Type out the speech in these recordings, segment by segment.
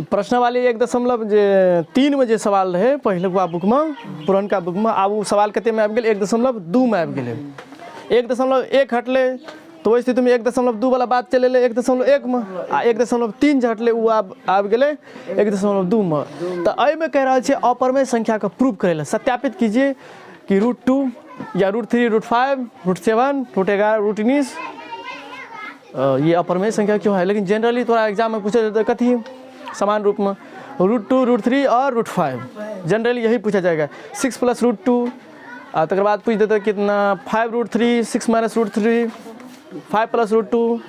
प्रश्न वाली 1.3 में जे सवाल रहे पहले बुक में पुरनका बुक में, आब वो सवाल कते में आबि गेल 1.2 में आबि गेलै। 1.1 हटले तो ओहि स्थिति में 1.2 वाला बात चले 1.1 में, आ 1.3 जे हटले वो आबि गेलै 1.2 में। तो एहि में कह रहा है अपरमेय संख्या का प्रूव करे ला सत्यापित कीजिए कि √2 या √3 √5 √7 √11 √19 ये अपरमेय संख्या क्यों है। लेकिन जनरली थोड़ा एग्जाम में पूछा जाता है कथी समान रूप में √2 √3 और √5 जनरली यही पूछा जाएगा। 6 + √2 तक बाद पूछ देते कितना 5 √3 6 - √3 5 + √2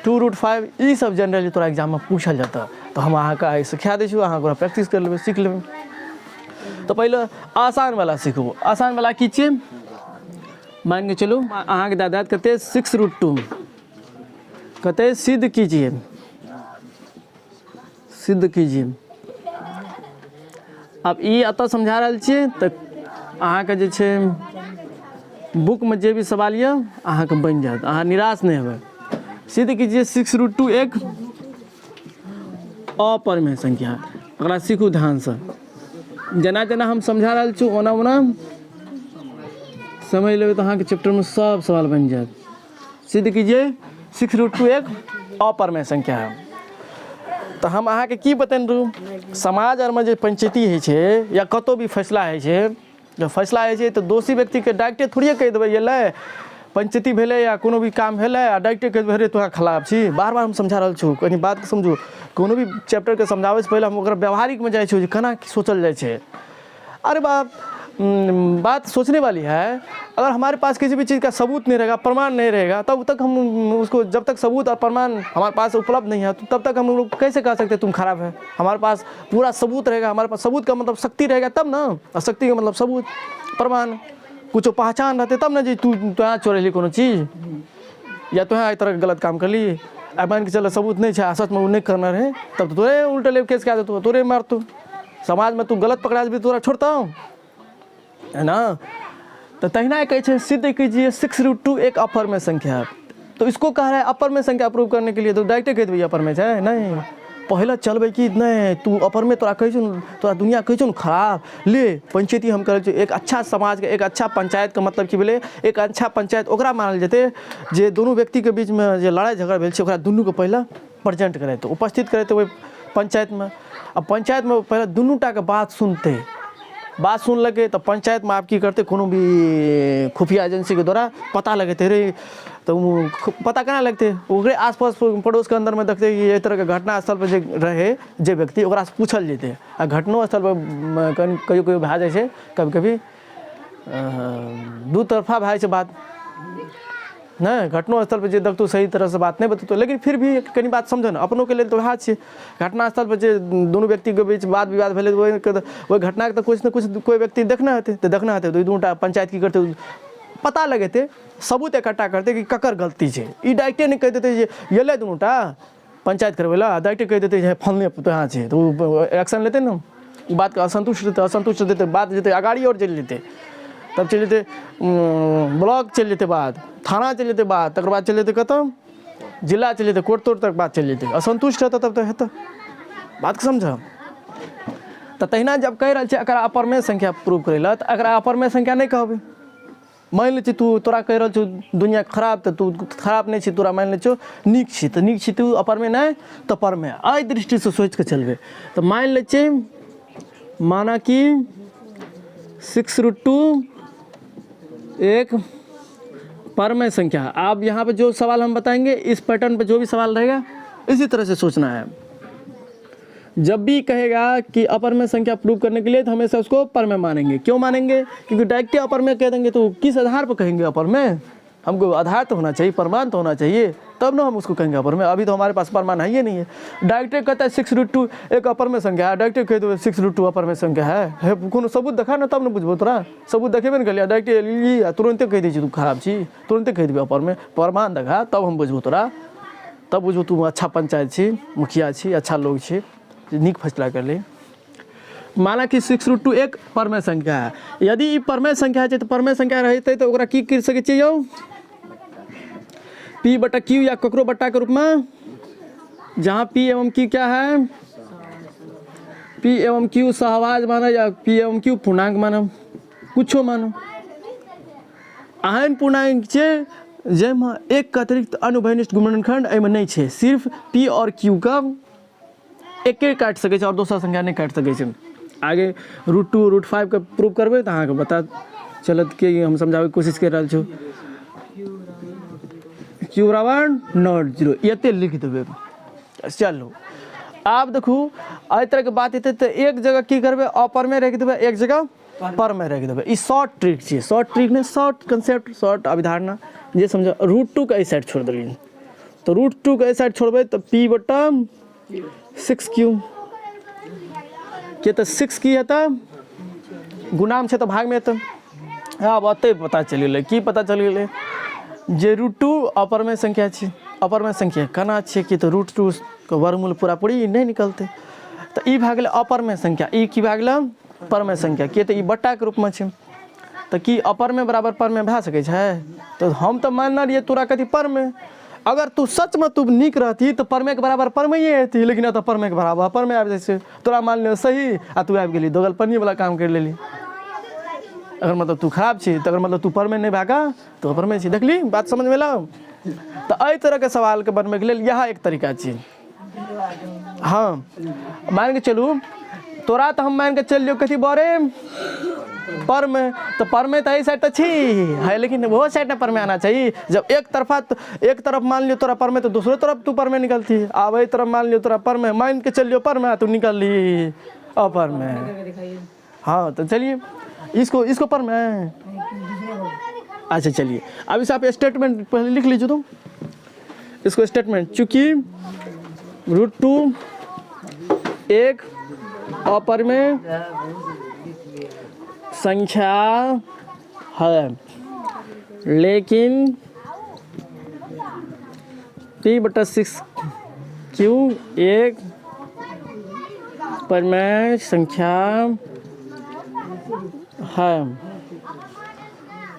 2 √5 ये सब जनरली थोड़ा एग्जाम में पूछल जाता। तो हम अहाँ का सिखा दै छी, अहाँ प्रैक्टिस कर लेबै सीख लेबै। तो पहले आसान वाला सीखो। आसान वाला की छियै मान के चलू अहाँ के दादा कते 6 √2 कते सिद्ध कीजिए, सिद्ध कीजिए। अब ये अत समझा रहा छियै तो अहाँ के जे छै बुक में जे भी सवाल ये अहाँ के बन जात, अहाँ निराश नहीं हेबै। सिद्ध कीजिए 6 √2 एक अपरमेय संख्या। अगला सीखू ध्यान से, जना जना हम समझा रहा छी ओना ओना समझ लेबै तो अहाँ के चैप्टर में सब सवाल बन जात। सिद्ध कीजिए 6 √2 एक अपरमेय संख्या है। तो हम अहाँ के की बतन रहू समाज आर में जे पंचायती है छे या कतो भी फैसला है छे, जब फैसला है छे तो दोषी व्यक्ति के डायरेक्टे थोड़िए कह देबै ये ले पंचायती भेले या कोनो भी काम भेले आ डायरेक्टे कह देबै रे तोरा खिलाफ छी। बार बार हम समझा रहल छू, कनी बात के समझू। कोनो भी चैप्टर के समझावे से पहले हम ओकरा व्यवहारिक में जाए छी केना सोचल जाए छे। अरे बात सोचने वाली है। अगर हमारे पास किसी भी चीज़ का सबूत नहीं रहेगा, प्रमाण नहीं रहेगा, तब तक हम उसको, जब तक सबूत और प्रमाण हमारे पास उपलब्ध नहीं है तो तब तक हम लोग कैसे कह सकते तुम खराब है। हमारे पास पूरा सबूत रहेगा, हमारे पास सबूत का मतलब शक्ति रहेगा तब ना, और शक्ति का मतलब सबूत प्रमाण कुछ पहचान रहते तब ना जी तू तो चोरेली कोनो चीज़ या तो यहाँ तरह गलत काम कर ली। अब मान के चलो सबूत नहीं है, सच में वो नहीं करना रहे तब तो तोरे उल्टे ले केस क्या देते तोरे मार तू समाज में तू गलत पकड़ा भी तोरा छोड़ता हूँ है ना। तो तहिना कहे सिद्ध कीजिए 6 √2 एक अपरमेय संख्या है। तो इसको कह रहा है अपरमेय संख्या प्रूव करने के लिए तो डायरेक्ट कह देबै अपरमेय है नहीं, पहले चलबै कि नहीं तू अपरमेय तोरा कहे तोरा दुनिया कहे खराब ले पंचायती हम करे एक अच्छा समाज के एक अच्छा पंचायत का मतलब कि भेलै एक अच्छा पंचायत ओकरा मानल जेतै जे दोनों व्यक्ति के बीच में जे लड़ाई झगड़ा भेल छै ओकरा दुनू के पहले प्रेजेंट करे तो उपस्थित करे तो पंचायत में। अब पंचायत में पहले दुनू टा के बात सुनते, बात सुन लगे तो पंचायत में आप की करते कोनो भी खुफिया एजेंसी के द्वारा पता लगते रे तो पता केना लगते ओकरे आसपास पड़ोस के अंदर में देखते कि ये तरह के घटना स्थल पर जे रहे जे व्यक्ति ओकरा से पूछल जेते आ घटनो स्थल पर कहियो कहियो भए जाइ छै कभी कभी दू तरफा भए जाइ छै बात नहीं, घटनो स्थल पर जे देखतो सही तरह से बात नहीं बतेतो लेकिन फिर भी कनी बात समझो ना अपनों के लिए तो वह छै घटना स्थल पर जे दोनों व्यक्ति के बीच वाद विवाद भेले वही घटना के तो कुछ न कुछ कोई व्यक्ति देखना है तो देखना है तो दूटा पंचायत की करते पता लगे थे सबूत इकट्ठा करते कि ककर गलती है। ई डायरेक्टे नहीं कह देते ये ले दूटा पंचायत करवे ला डायरेक्टे कह देते है फलने यहाँ है तो एक्शन लेते ना बात का असंतुष्ट देते बात जेते अगाड़ी और चल लेते तब चल जेते ब्लॉक चल जेते बात थाना चल जेते बात तक बाद चल जेते खत्म जिला चल जेते कोर्ट तोड़ तक बात चल जेते असंतुष्ट रहता तब तो हेता बात के समझ। तो तहिना जब कह रहा है अपरमेय संख्या प्रूव करेला तो अगर अपरमेय संख्या नहीं कहबे मान ले तू तोरा कह रहा दुनिया खराब तो तू खराब नहीं छी तोरा मान ले नीक छी तो नीक छी तू अपरमेय नहीं तो परमेय एहि दृष्टि से सोच के चलबे। तो मान ले माना कि 6 √2 एक परमेय संख्या। आप यहाँ पे जो सवाल हम बताएंगे इस पैटर्न पे जो भी सवाल रहेगा इसी तरह से सोचना है। जब भी कहेगा कि अपरमेय संख्या प्रूव करने के लिए तो हमेशा उसको परमेय मानेंगे। क्यों मानेंगे? क्योंकि डायरेक्ट अपरमेय कह देंगे तो किस आधार पर कहेंगे अपरमेय? हमको आधार तो होना चाहिए, प्रमाण तो होना चाहिए, तब ना हम उसको कहेंगे अपरमेय। अभी तो हमारे पास प्रमाण है ही नहीं है। डायरेक्ट कहता है 6 √2 एक अपरमेय संख्या है, डायरेक्ट कह दो 6 √2 अपरमेय संख्या है। कोनो सबूत देखा ना तब ना बुझबो तोरा, सबूत देखेबे न कहलिए डायरेक्ट तुरंते कह दी तू खराब छी, तुरंते कह देबे अपरमेय। प्रमाण देखा तब हम बुझबो तोरा, तब बुझबो तू अच्छा पंचायत छी, मुखिया छी, अच्छा लोग छी, नीक फैसला कर ले। माना कि 6 √2 एक परमेय संख्या है। यदि ई परमेय संख्या है तो परमेय संख्या रहते तो ओकरा की कर सके यौ P/Q या ककरो बट्टा के रूप में, जहाँ P एवं Q क्या है पी एवं क्यू सहवाज मानो या पी एवं क्यू पूर्णांक मानो कुछो मानो एहन पूर्णांक छै जाहिमे एक के अतिरिक्त अनुभयनिष्ठ गुणनखंड एहिमे नहीं छै, सिर्फ पी और क्यू का एके काटि सकै छै और दोसर संख्या नहीं काटि सकै छै। आगे √2 √5 के प्रूव करबै तऽ अहाँके पता चलत कि हम समझाबै कोशिश कर रहल छौ। क्यू बराबर नॉट 0 एते लिख देबै। चलो आब देखू एहि तरह के बात हेतै तऽ एक जगह की करबै अपर में राखि देबै, एक जगह पर में राखि देबै। ई शॉर्ट ट्रिक छै, शॉर्ट ट्रिक नहीं शॉर्ट कंसेप्ट शॉर्ट अवधारणा जे समझ। √2 के एहि साइड छोड़ देलियै तो √2 के एहि साइड छोड़बै तो p बटा 6q के तो 6 की हेतै गुणाम छै तो भाग में हेतै। आब अते पता चलि गेलै की पता चलि गेलै जे √2 अपर में संख्या छै, अपर में संख्या केना छै कि तो √2 के वर्गमूल पूरा पूरी नहीं निकलते तो ई भए गेलै अपर में संख्या, ई की भए गेलै पर में संख्या के तो ई बट्टा के रूप में छै तो की अपर में बराबर पर में भए सकै छै। तो हम तो मानना रहिए तोरा कथी पर में, अगर तू सच में तू नीक रहती तो पर में के बराबर पर में ही हेती, लेकिन तो पर में के बराबर पर में आबि जाइ छै। तोरा मान लियो सही आ तू आबि गेली दोगल पन्नी वाला काम कर लेली। अगर मतलब तू खराब छी तो अगर मतलब तू पर में नहीं भागा तो पर में छी। देखली बात समझ में लाओ। तो एहि तरह के सवाल के बनबे के लेल यह एक तरीका छै। हाँ मान के चलू तोरा तो हम मान के चल लियो कथी बारे पर में, तो पर में तो यही साइड तो छी है, लेकिन वो साइड ना पर में आना चाहिए। जब एक तरफ मान लियो तोरा पर में तो दूसरे तरफ तू पर में निकलती। अब एक तरफ मान लियो तोरा पर में, मान के चल लियो पर में तू निकल ली अपर में। हाँ तो चलिए इसको पर में। अच्छा चलिए अब इस आप स्टेटमेंट पहले लिख लीजिए तुम इसको स्टेटमेंट। चूंकि √2 एक अपर में संख्या है, लेकिन p बटा 6q एक पर में संख्या है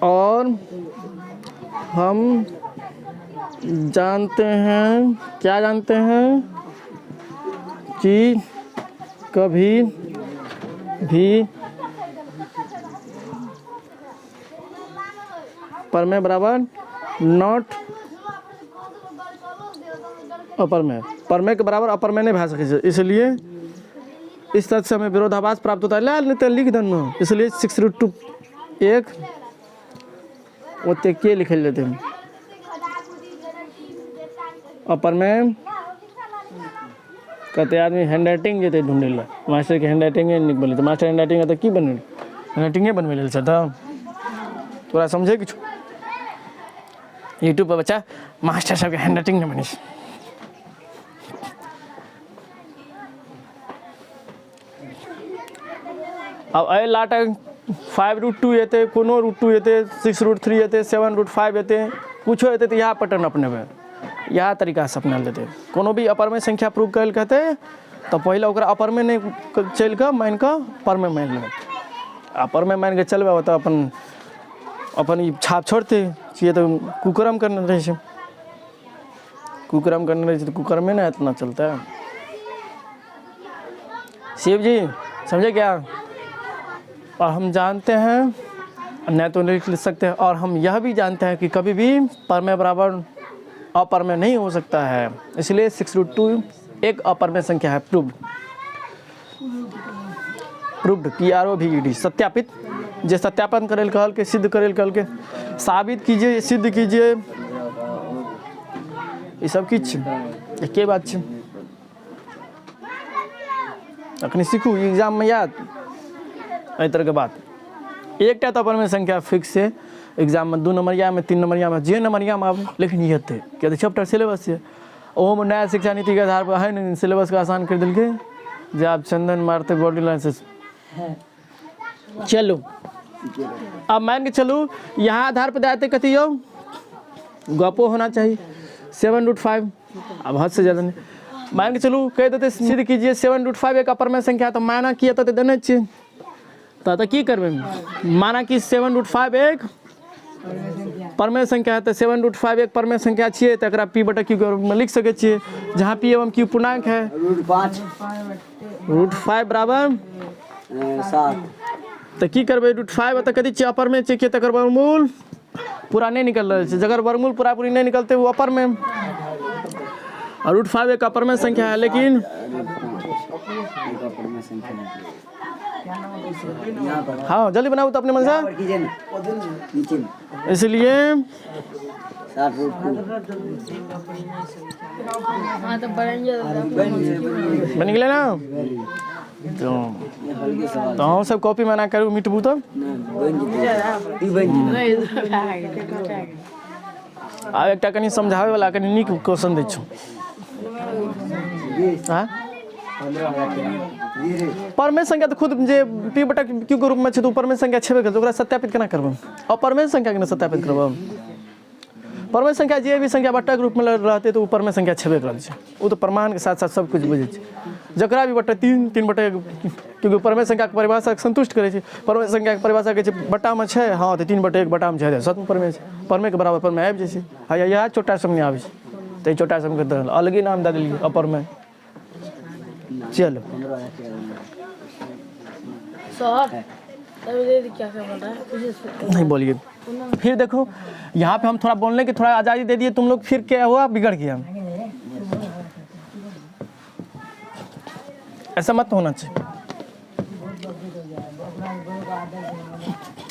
और हम जानते हैं, क्या जानते हैं कि कभी भी पर में बराबर नॉट अपर में, पर में के बराबर अपर में नहीं भा सके, इसलिए इस तरह से हमें विरोधाभास प्राप्त होता है। नहीं तो लिख देना, इसलिए 6√2 एक ओते के लिखे लेते हैं अपर में। कहते आदमी हैंड राइटिंग जेते ढूंढे ला, मास्टर के हैंड राइटिंग नहीं बोले तो मास्टर हैंड राइटिंग है तो की बने हैंड राइटिंग बनवे ले तोरा समझे किछु। यूट्यूब पर बच्चा मास्टर साहब के हैंड राइटिंग नहीं बनी। अब ए लाटक 5√2 एते, कोनो √2 एते, 6√3 एते, 7√5 एते, कुछो एते तो यहाँ पैटर्न अपनेबे, यह तरीका से अपना लेते। कोनो भी अपर में संख्या प्रूव कर कहते तो पहले ओकरा अपर में नहीं चल कर मान कर पर में मान लेते। अपर में मान के चलबे तो अपन छाप छोड़ते चाहिए तो कुकरम करने रहे छै, कुकरम करने रहे तो कुकरम में ना इतना चलता है। शिव जी समझे क्या। और हम जानते हैं नहीं तो नहीं लिख सकते हैं, और हम यह भी जानते हैं कि कभी भी पर में बराबर अपर में नहीं हो सकता है, इसलिए 6√2 एक अपर में संख्या है। प्रूव्ड PROVED सत्यापित, जे सत्यापन करेल कहल के, सिद्ध करेल कहल के, साबित कीजिए, सिद्ध कीजिए, ये सब किछ एके बात छै। अखनी सीखू एग्जाम में याद एहि तरह के बात। एकटा तो अपर में संख्या फिक्स है एग्जाम में, 2 नंबरिया में, 3 नंबरिया में, जे नंबरिया में आब, लेकिन ये थे क्या तो चैप्टर सिलेबस है ओहो में नया शिक्षा नीति के आधार पर है नहीं, सिलेबस को आसान कर दिल के जे आप चंदन मारते बॉडी लाइसेंस। चलो अब मान के चलू यहाँ आधार पर देते कथी यो गपो होना चाहिए 7√5, अब हद से ज़्यादा नहीं। मान के चलू कह देते सिद्ध कीजिए 7√5 एक अपर में संख्या, तो माना किया तो देने चाहिए तो की करबे, माना कि 7√5 एक परमेय संख्या है तो 7√5 एक परमेय संख्या छिए तो एकरा p बटा q के रूप में लिख सके छिए, जहाँ p एवं q पूर्णांक है। √5 बराबर 7 तो की करबे √5 तो कथी छिए अपर में छिए तकर वर्गमूल पूरा नहीं निकल रहा है, जगह वर्गमूल पूरा पूरी नहीं निकलते वो अपर में, और √5 एक अपर में संख्या है लेकिन हाँ जल्दी बनाओ तो अपने मन से, इसलिए बन गए ना। तो हम सब कॉपी में ना करूँ मिटबू तो आब एक कनी समझावे वाला कनी नीक क्वेश्चन दै छौ। हाँ परमेय संख्या तो खुद जे p बटा q के रूप में छै तो परमेय संख्या छेबे करे, ओकरा सत्यापित केना करबै? अपरमेय संख्या के ना सत्यापित करबै? परमेय संख्या जे भी संख्या बटा के रूप में रहते तो परमेय संख्या छेबे करल छै, वो तो प्रमाण के साथ साथ सब कुछ बुझै छै। जकरा भी बटा 3 बटा क्योंकि परमेय संख्या के परिभाषा संतुष्ट करे छै, परमेय संख्या के परिभाषा के छै बटा में छै हाँ तो 3 बटा 1 बटा में छै सत्य परमेय छै, परमेय के बराबर परमेय आबि जाइ छै। हाँ यह छोटा सम नहीं आबै छै तो छोटा सम के अलग ही नाम दे देलिए अपरमेय। चलो नहीं बोलिए, फिर देखो यहाँ पे हम थोड़ा बोलने की थोड़ा आज़ादी दे दिए तुम लोग, फिर क्या हुआ बिगड़ गया। ऐसा मत होना चाहिए।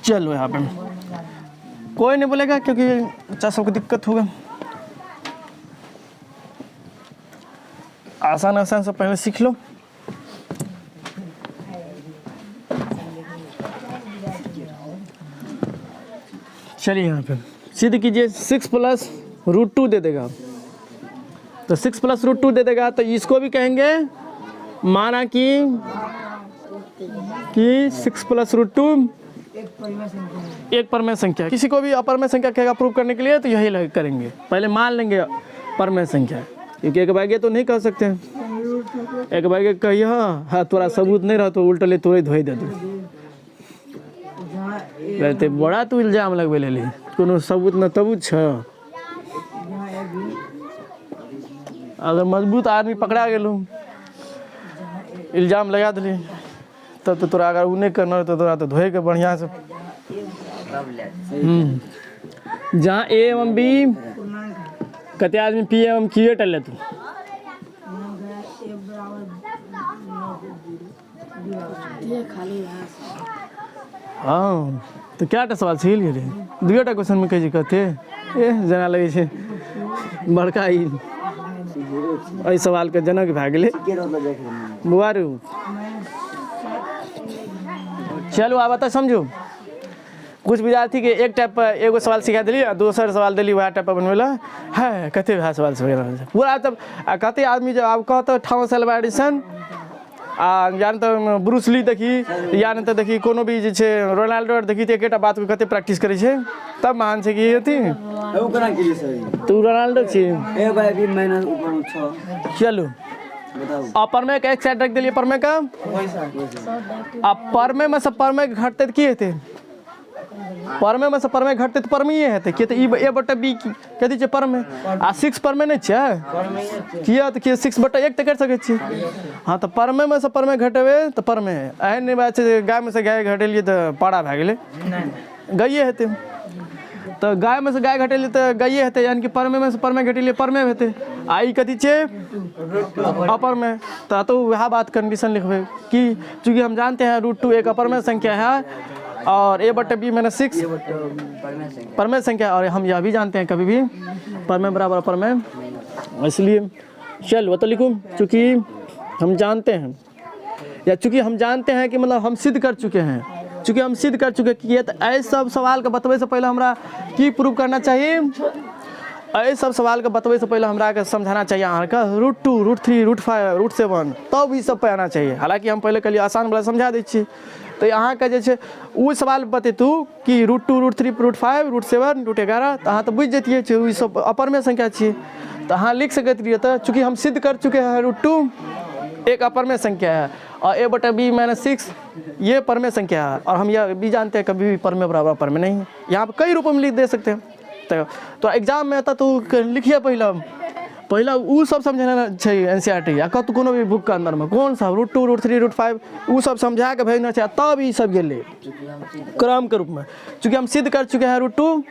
चलो यहाँ पे कोई नहीं बोलेगा क्योंकि बच्चा सबको दिक्कत होगा। आसान आसान से पहले सीख लो। चलिए यहाँ पे सिद्ध कीजिए 6 + √2 दे देगा, तो 6 + √2 दे देगा तो इसको भी कहेंगे माना कि 6 + √2 एक परमेय संख्या। किसी को भी अपरमेय संख्या कहेगा प्रूव करने के लिए तो यही करेंगे, पहले मान लेंगे परमेय संख्या, क्योंकि एक बार तो नहीं कह सकते, एक बार कहिए हाँ तोरा सबूत नहीं रहा तो उल्टा ले तोड़े धोई दे दो कहते बड़ा तू इल्जाम लगबे ले कोनो सबूत न तबूत छ। अगर मजबूत आदमी पकड़ा गेलो इल्जाम लगा दिली तब तो तोरा अगर उ नहीं करना तो तोरा तो धोए के बढ़िया से। जहाँ a एवं b कते आदमी p एवं q टल तू हाँ तो क्या सवाल सील गए दुटा क्वेश्चन में कही कहते जना लगे छे बड़का ई सवाल के जनक भए गेले बुआरू। चलो आब तो समझो कुछ विद्यार्थी के एक टाइप पर एगो सवाल सिखा दिली और दूसर सवाल दिली वह टाइप पर बनवेला है कते वह सवाल से पूरा तब कते आदमी जब आप कहते थॉमस अल्वा एडिसन या तो ब्रूस ली देखी या नहीं तो देखी कोनो भी जे रोनाल्डो देखी तो एक बात को कते प्रैक्टिस करे छे तब मान छे कि अथी तू रोनाल्डो छे। चलो अपरमेय का एक साइड रख दिलिए परमेय का, अब परमेय में से परमेय घटते की हेते परमेय में से परमेय घटते तो परमेय हेते कि ए बटा बी कथी छे परमेय आ 6 परमेय नहीं छे किया तो 6 बटा 1 तो कर सके छी। हाँ तो परमेय में से परमेय घटेबे तो परमेय एहन नहीं बात छे गाय में से गाय घटेलिए तो पाड़ा भए गेले गाये हेते, तो गाय में से गाय घटेलिए तो गाये हेते यानी कि परमेय में से परमेय घटेलिए परमेय हेते। आई कथी छे अपरमेय, तो वह बात कंडीशन लिखबे कि चूंकि हम जानते हैं √2 एक अपरमेय संख्या है और a बटा b - 6 परमेय संख्या, और हम यह भी जानते हैं कभी भी परमेय बराबर अपरमेय, इसलिए चलो तो लिखूं चूंकि हम जानते हैं या चूंकि हम जानते हैं कि मतलब हम सिद्ध कर चुके हैं, चूंकि हम सिद्ध कर चुके कि तो ऐसे सब सवाल का बतवे से पहले हमरा की प्रूव करना चाहिए, ऐसे सब सवाल के बतवे से पहले हमरा के समझाना चाहिए अहाँ का √2 √3 √5 √7 तब ई सब पे आना चाहिए। हालांकि हम पहले कल आसान वाला समझा दै छी तो यहाँ का जे वो सवाल बतेतू कि √2 √3 √5 √7 √11 तो अहाँ तो बुझ जतिए ई सब अपरमेय संख्या छे तो अहाँ लिख सकते रहिए। तो चूँकि हम सिद्ध कर चुके हैं √2 एक अपरमेय संख्या है और a बटा b - 6 ये परमेय संख्या है, और हम यह भी जानते हैं कभी भी परमेय बराबर अपरमेय नहीं है। यहाँ पर कई रूपों में लिख दे सकते हैं तो एग्जाम में आता तो लिखिए पहला उ सब समझाना चाहिए एनसीईआरटी या कत कोनो भी बुक के अंदर में कौन सा रूट 2 रूट 3 रूट 5 उ सब समझा के भेजना चाहिए, तब ये सब गेले क्रम के रूप में। चूँकि हम सिद्ध कर चुके हैं रूट 2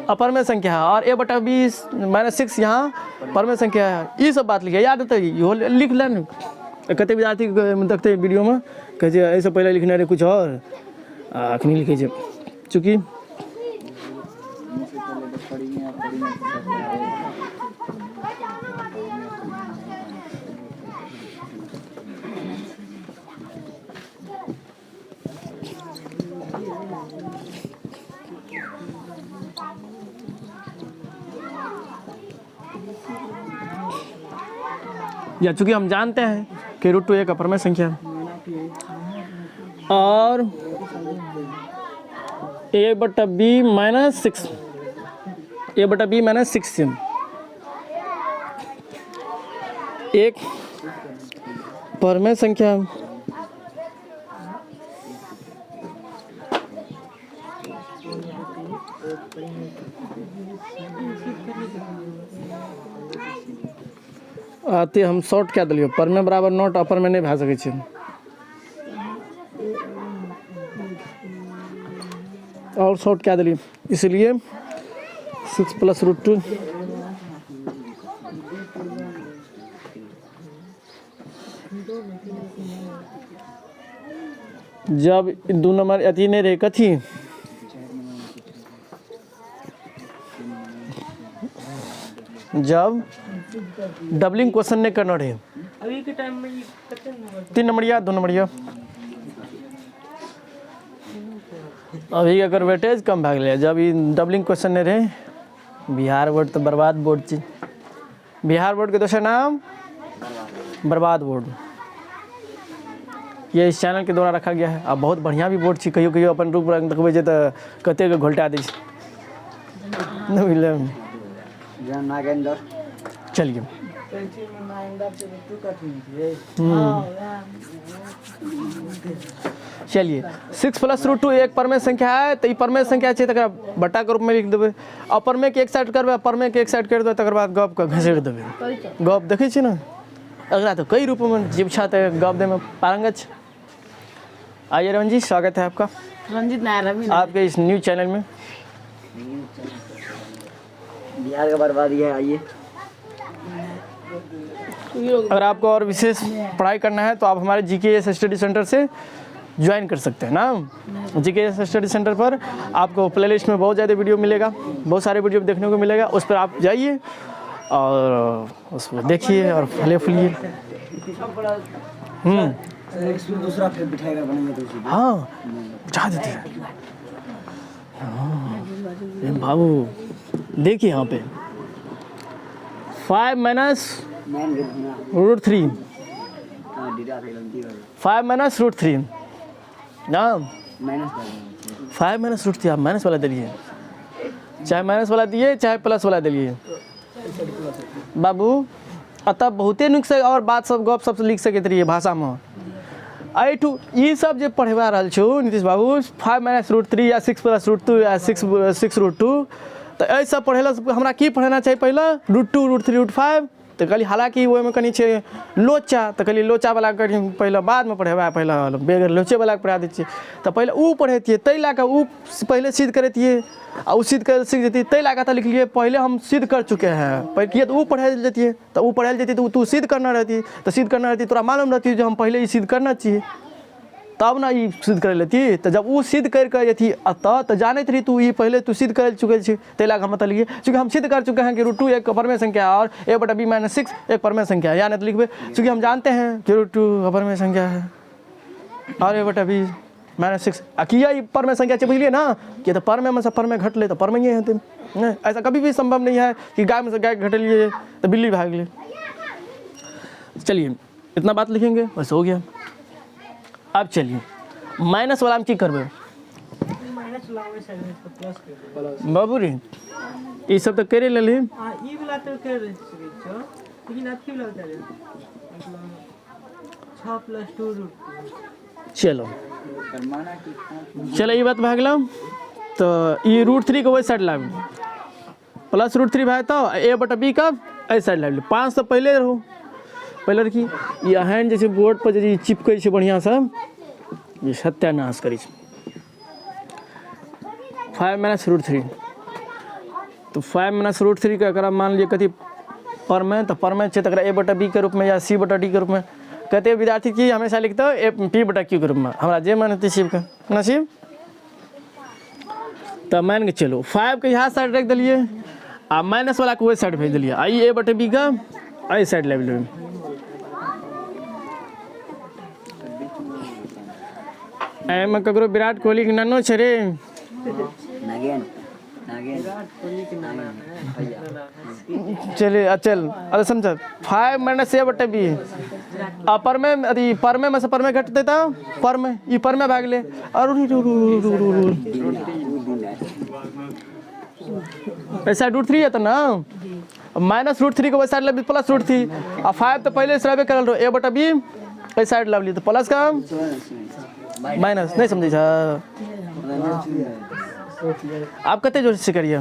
अपर में संख्या है और a/b-6 यहाँ पर में संख्या है, ये सब बात लिखिए, याद है यो लिख लें। कते विद्यार्थी देखते वीडियो में कहे ऐसे पहले लिखने रहे कुछ और अखनी लिखे, चूँकि या चूंकि हम जानते हैं कि रूट 2 एक अपर में संख्या और a/b-6 एक परमेय संख्या आते हम शॉर्ट क्या दिलियो परमेय बराबर नोट अपर में नहीं भा सके छी और शॉर्ट क्या दिलियो, इसलिए 6 + √2 जब 2 नंबर अति नहीं रहे कथी जब डबलिंग क्वेश्चन नहीं करना रहे अभी के टाइम में 3 नंबरिया 2 नंबरिया अभी अगर वेटेज कम भाग लिया जब ये डबलिंग क्वेश्चन नहीं रहे। बिहार बोर्ड तो बर्बाद बोर्ड थी, बिहार बोर्ड के दूसरा नाम बर्बाद बोर्ड, ये इस चैनल के द्वारा रखा गया है। अब बहुत बढ़िया भी बोर्ड थी, कहियो कहियो अपन रूप रंग देखबै जे तऽ कते के घोलटा दै छै नागेंद्र। चलिए चलिए 6 + √2 एक परमेय संख्या है, तो ये परमेय संख्या छै तकरा बट्टा के रूप में लिख देबै। अपर में के एक साइड करबै परमेय के एक साइड कर देबै, तकर बाद गप के घसीट देबै। गप देखै छी ना अगला तो कई रूपों में जीव छात्र गप दे में पारंगत छै। आइए रमन जी, स्वागत है आपका रंजित नारायण आपके इस न्यूज चैनल में। बिहार का बर्बादी है, आइए। अगर आपको और विशेष पढ़ाई करना है तो आप हमारे GKS स्टडी सेंटर से ज्वाइन कर सकते हैं ना। GKS स्टडी सेंटर पर आपको प्लेलिस्ट में बहुत ज़्यादा वीडियो मिलेगा, बहुत सारे वीडियो देखने को मिलेगा, उस पर आप जाइए और उसको देखिए और फले फूलिए। दूसरा फिर बिठाएगा बनेंगे तो हाँ जा देते हैं। हाँ बाबू देखिए यहाँ पे 5 - √3 5 - √3 ना 5 - √3 आप माइनस वाला दिलिए, चाहे माइनस वाला दिए चाहे प्लस वाला दिलिए बाबू। अतः बहुते नुक से और बात सब गप सब लिख सकते रहिए भाषा में। ऐठू ये सब जो पढ़वा रहा छो नीतीश बाबू 5 - √3 या 6 + √2 या 6 √2 तो ऐसा पढ़ेला हमरा की पढ़ना चाहिए पहला √2 √3 √5 तो कहली हालांकि वो में कनी छे लोचा तो कहली लोचा वाला करी पहले बाद में पढ़ेबा पहले बेगर लोचे वाला पढ़ा दी तो पहले उ पढ़ेतिए तै ला के उ पहले सिद्ध करतिए आ उ सिद्ध कर सीख जती तै ला के लिख लिए पहले हम सिद्ध कर चुके हैं पहले तो उ पढ़ाई देती तो उ पढ़ाई देती तो तू सिद्ध करना रहती तो सिद्ध करना रहती तोरा मालूम रहती जो हम पहले ही सिद्ध करना चाहिए तब ना ये सिद्ध कर लेती। तो जब वो सिद्ध करके जथी अतः तो जानते रही तू ये पहले तू सिद्ध कर चुके थे तेला हम बताइए चूँकि हम सिद्ध कर चुके हैं कि √2 एक परमेय संख्या है और a/b-6 एक परमेय संख्या है। या नहीं तो लिखबे चूँकि हम जानते हैं कि √2 परमेय संख्या है और a/b-6 किया ये परमेय संख्या है बुझलिए ना कि तो परमेय में से परमेय घट ले तो परमेय है। ऐसा कभी भी संभव नहीं है कि गाय में से गाय घटलिए तो बिल्ली भाग ले। चलिए इतना बात लिखेंगे बस हो गया। अब चलिए माइनस वाला हम की करबे बाबू रे ये सब तो करे ले ई वाला तो कर छो लेकिन अथी वाला बता दे मतलब 6 + 2 √2 चलो ये बात भाग लो। तो ये √3 को वही साइड लाभ प्लस √3 भाई तो a/b का ऐ साइड लाभ 5 से पहले रहो पहले रखी यहाँ जैसे बोर्ड पर यदि चिपकै छै बढ़िया से ये सत्यानाश करी 5 - √3 तो 5 - √3 का अगर मान लिए कथी परमेय तो परमेय है तक a/b के रूप में या c/d के रूप में कहते विद्यार्थी की हमेशा लिखते हो p/q के रूप में हमारा जे मन शिव का ना शिव तो मान के चलो 5 के यहाँ साइड रख दिलिए आ माइनस वाला को वही साइड भेज दिलिए आई a/b का आई साइड ले लेब एहिमे ककरो विराट कोहली के नानो छै रे नागेन नागेन चलिए चल अरे समझ 5 - a/b अपर में अथी पर में से पर में घट देता पर में ये पर में भाग ले और ऐसा √3 है तो ना -√3 को वही साइड लब प्लस √3 और 5 तो पहले से करल रहो a/b वही साइड लब ली तो प्लस का माइनस नहीं समझे छा आप कते जोर से करिए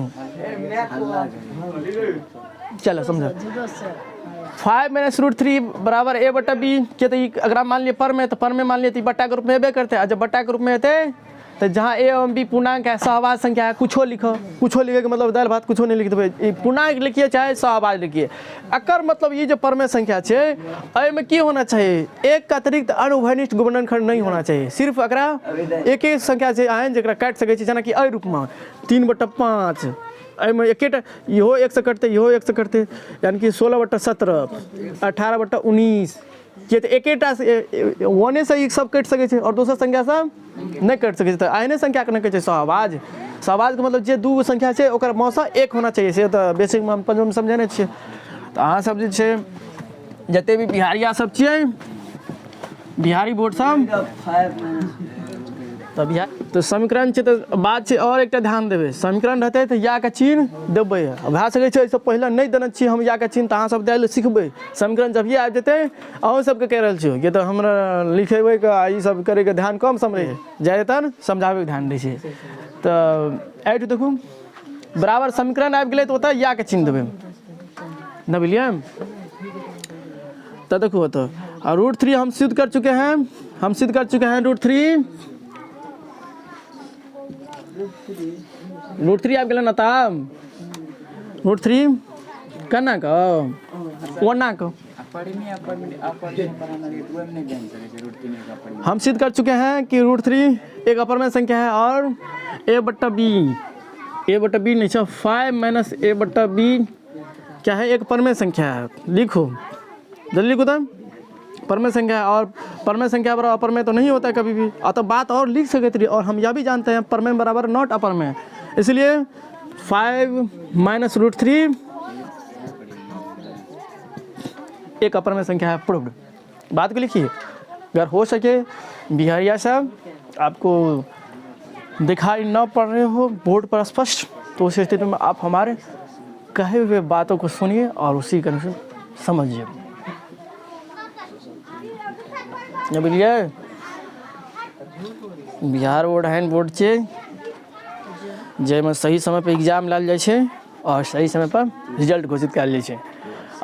चलो समझो 5 - √3 बराबर a/b के तो अगर मान लिए पर में तो पर में मान लिए तो बट्टा के रूप में एबे करते हैं जब बट्टा के रूप में होते तो जहाँ a और b पूर्णांक है सहवाज संख्या है कुछो लिखो कुछो लिखे के मतलब दाल भात कुछो नहीं लिख देवे पूर्णांक लिखिए चाहे सहवाज लिखिए अकर मतलब ये जो परमेय संख्या है एहिमे की होना चाहिए एक का अतिरिक्त अनुभयनिष्ठ गुणनखंड नहीं होना चाहिए सिर्फ एकरा एक संख्या से आयन जरा काट सके जेना कि एहि रूप में 3/5 एहिमे एकेटा इहो 1 से कटते इहो 1 से कटते यानी कि 16/17 18/19 ये तो एकेटा वने से ही सब कट सके छे और दोसर संख्या सब नहीं कट सके छे तो आयने संख्या के नहीं कहे छे सहवाज सहवाज के मतलब जे दू संख्या छे ओकर मौसा 1 होना चाहिए से तो बेसिक में हम पंचम समझने छे तो अहाँ सब जे छे जते भी बिहारिया सब छिए बिहारी बोर्ड सब तो बिहार तो समीकरण छे तो बात छे और एकटा ध्यान देबे समीकरण रहते तो या के चिन्ह देबे भा सके छे इससे पहले नहीं देने छी हम या के चिन्ह तो अहाँ सब देल सीखबे समीकरण जब ही आ जेते अहूँ सबके कह रहल छी ये तो हमरा लिखेबे का ई सब करे के ध्यान कम समझे ज्यादातर समझावे के ध्यान दै छे तो ऐठ देखू बराबर समीकरण आबि गेलै तो ओतऽ या के चिन्ह देबे न बुझलिए तो देखो तो √3 हम सिद्ध कर चुके हैं √3 √3 आप गेल ना तब √3 कना का ओना का हम सिद्ध कर चुके हैं कि √3 एक अपर में संख्या है और a/b नहीं है 5 - a/b क्या है एक परमेय संख्या है लिखो जल्दी लिखो तब परमेय संख्या है और परमेय संख्या बराबर अपरमेय तो नहीं होता है कभी भी तो बात और लिख सकते थे और हम यह भी जानते हैं परमेय बराबर नॉट अपरमेय इसलिए 5 - √3 एक अपरमेय संख्या है प्रूव्ड बात को लिखिए अगर हो सके बिहारिया साहब आपको दिखाई न पड़ रहे हो बोर्ड पर स्पष्ट तो उस स्थिति में आप हमारे कहे हुए बातों को सुनिए और उसी के अनुसार समझिए बुझलिए बिहार बोर्ड एहन बोर्ड छै जाहिमे सही समय पर एग्जाम लायल जाइ छै और सही समय पर रिजल्ट घोषित कयल जाइ छै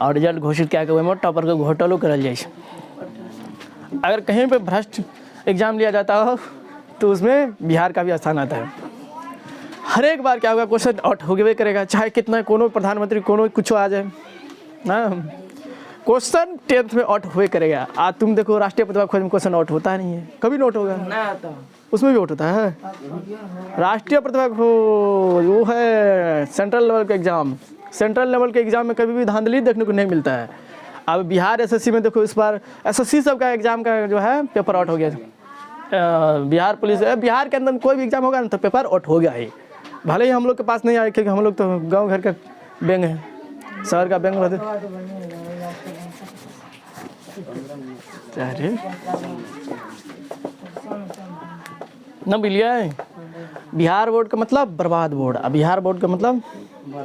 और रिजल्ट घोषित कए के ओहिमे टॉपर के घोटालो करल जाइ छै अगर कहीं पे भ्रष्ट एग्जाम लिया जाता हो तो उसमें बिहार का भी स्थान आता है हर एक बार क्या होगा क्वेश्चन आउट हो गए करेगा चाहे कितना कोनो प्रधानमंत्री कोनो कुछ आ जाए ना क्वेश्चन 10th में आउट हुए करेगा आज तुम देखो राष्ट्रीय प्रतिभा खोज में क्वेश्चन आउट होता नहीं है कभी नोट होगा ना आता उसमें भी आउट होता है राष्ट्रीय प्रतिभा खोज वो है सेंट्रल लेवल का एग्जाम सेंट्रल लेवल के एग्जाम में कभी भी धांधली देखने को नहीं मिलता है अब बिहार एसएससी में देखो इस बार एसएससी सब का एग्जाम का जो है पेपर आउट हो गया बिहार पुलिस बिहार के अंदर कोई भी एग्जाम होगा ना तो पेपर आउट हो गया ही भले ही हम लोग के पास नहीं आए क्योंकि हम लोग तो गांव घर का बैंक है शहर का बैंक रहते अरे न बिलिया बिहार बोर्ड का मतलब बर्बाद बोर्ड और बिहार बोर्ड का मतलब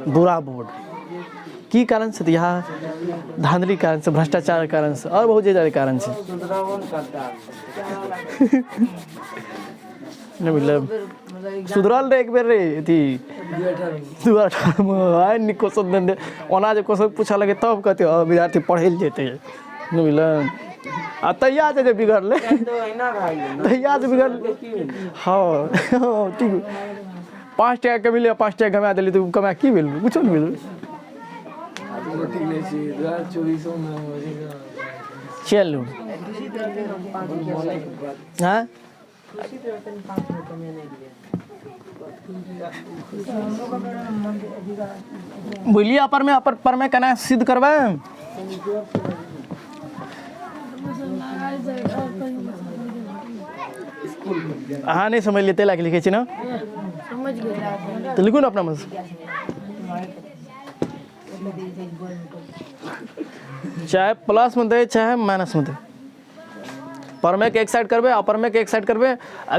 बुरा बोर्ड की कारण से यहाँ धांधली कारण से भ्रष्टाचार कारण से और बहुत ज़्यादा कारण से नहीं मतलब सुधरल रे एक बेर रे थी 2018 में आए नि क्वेश्चन देने ओना जे क्वेश्चन पूछा लगे तब कहते विद्यार्थी पढ़े ले जेते नहीं मतलब आ तैयार जे बिगड़ले तैयार बिगड़ हाँ ठीक 5 टका कमिले 5 टका कमा देली तो कमा की भेल कुछ नहीं भेल चलो हाँ बोलिए अपर पर में कहना सिद्ध करवाए हाँ नहीं समझ लेते लाके लिखे छी ना समझ गए तो लिखो ना अपना मन से चाहे प्लस में दे चाहे माइनस में दे परमे के एक साइड करबे अपर में के एक साइड करबे